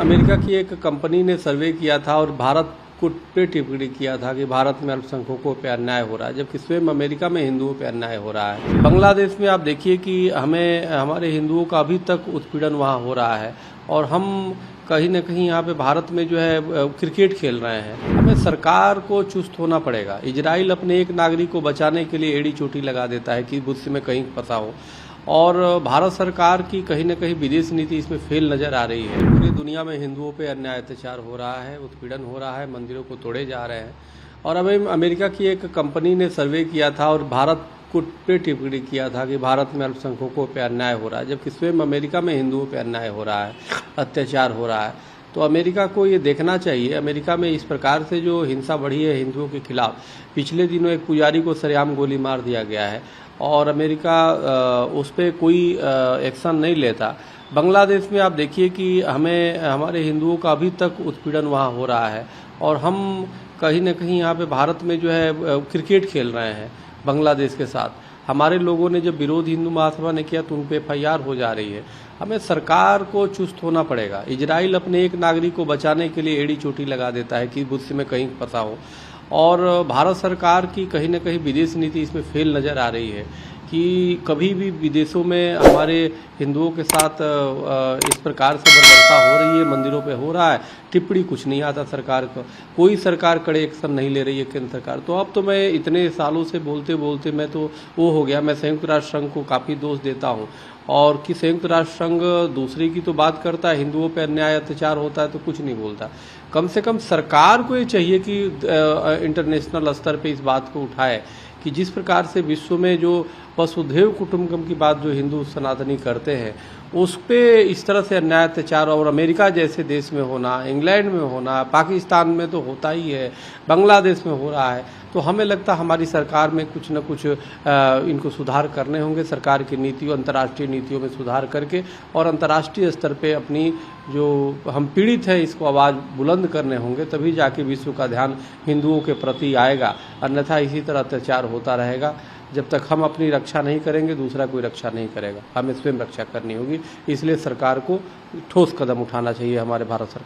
America की एक company ने सर्वे किया था और भारत को पे टिप्पणी किया था कि भारत में अल्पसंख्यकों पे अन्याय हो रहा है, जबकि स्वयं अमेरिका में हिंदुओं पे अन्याय हो रहा है। बांग्लादेश में आप देखिए कि हमारे हिंदुओं का अभी तक उत्पीड़न वहाँ हो रहा है और हम कहीं न कहीं यहाँ पे भारत में जो है क्रिकेट खेल रहे हैं। हमें सरकार को चुस्त होना पड़ेगा। इजराइल अपने एक नागरिक को बचाने के लिए एड़ी चोटी लगा देता है कि मुझसे में कहीं फंसा हो, और भारत सरकार की कहीं न कहीं विदेश नीति इसमें फेल नजर आ रही है। पूरी दुनिया में हिंदुओं पे अन्याय अत्याचार हो रहा है, उत्पीड़न हो रहा है, मंदिरों को तोड़े जा रहे हैं। और अभी अमेरिका की एक कंपनी ने सर्वे किया था और भारत को पे टिप्पणी किया था कि भारत में अल्पसंख्यकों पे अन्याय हो रहा है, जबकि स्वयं अमेरिका में हिंदुओं पे अन्याय हो रहा है, अत्याचार हो रहा है। तो अमेरिका को ये देखना चाहिए। अमेरिका में इस प्रकार से जो हिंसा बढ़ी है हिंदुओं के खिलाफ, पिछले दिनों एक पुजारी को सरेआम गोली मार दिया गया है और अमेरिका उस पर कोई एक्शन नहीं लेता। बांग्लादेश में आप देखिए कि हमारे हिंदुओं का अभी तक उत्पीड़न वहाँ हो रहा है और हम कहीं न कहीं यहाँ पे भारत में जो है क्रिकेट खेल रहे हैं बांग्लादेश के साथ। हमारे लोगों ने जब विरोध हिंदू महासभा ने किया तो उन पे FIR हो जा रही है। हमें सरकार को चुस्त होना पड़ेगा। इजराइल अपने एक नागरिक को बचाने के लिए एड़ी चोटी लगा देता है कि मुझसे में कहीं फंसा हो, और भारत सरकार की कहीं न कहीं विदेश नीति इसमें फेल नज़र आ रही है कि कभी भी विदेशों में हमारे हिंदुओं के साथ इस प्रकार से बर्बरता हो रही है, मंदिरों पे हो रहा है, टिप्पणी कुछ नहीं आता सरकार को, कोई सरकार कड़े एक्शन नहीं ले रही है केंद्र सरकार। तो अब तो मैं इतने सालों से बोलते बोलते मैं तो वो हो गया। मैं संयुक्त राष्ट्र संघ को काफ़ी दोष देता हूँ और कि संयुक्त राष्ट्र संघ दूसरे की तो बात करता है, हिंदुओं पर अन्याय अत्याचार होता है तो कुछ नहीं बोलता। कम से कम सरकार को ये चाहिए कि इंटरनेशनल स्तर पे इस बात को उठाए कि जिस प्रकार से विश्व में जो वसुधैव कुटुंबकम की बात जो हिंदू सनातनी करते हैं उस पे इस तरह से अन्याय अत्याचार और अमेरिका जैसे देश में होना, इंग्लैंड में होना, पाकिस्तान में तो होता ही है, बांग्लादेश में हो रहा है। तो हमें लगता है हमारी सरकार में कुछ न कुछ इनको सुधार करने होंगे। सरकार की नीतियों, अंतर्राष्ट्रीय नीतियों में सुधार करके और अंतर्राष्ट्रीय स्तर पे अपनी जो हम पीड़ित है इसको आवाज़ बुलंद करने होंगे, तभी जाके विश्व का ध्यान हिंदुओं के प्रति आएगा। अन्यथा इसी तरह अत्याचार होता रहेगा। जब तक हम अपनी रक्षा नहीं करेंगे दूसरा कोई रक्षा नहीं करेगा। हमें स्वयं रक्षा करनी होगी। इसलिए सरकार को ठोस कदम उठाना चाहिए, हमारे भारत सरकार।